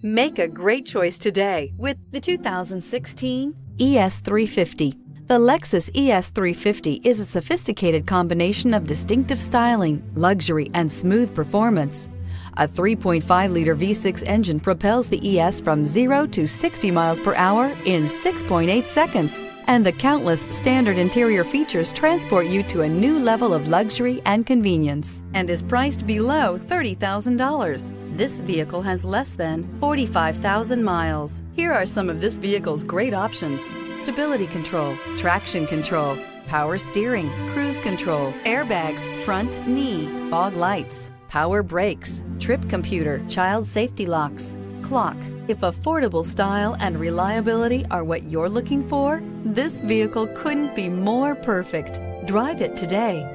Make a great choice today with the 2016 ES350. The Lexus ES350 is a sophisticated combination of distinctive styling, luxury, and smooth performance. A 3.5-liter V6 engine propels the ES from 0 to 60 miles per hour in 6.8 seconds. And the countless standard interior features transport you to a new level of luxury and convenience, and is priced below $30,000. This vehicle has less than 45,000 miles. Here are some of this vehicle's great options: stability control, traction control, power steering, cruise control, airbags, front knee, fog lights, power brakes, trip computer, child safety locks, clock. If affordable style and reliability are what you're looking for, this vehicle couldn't be more perfect. Drive it today.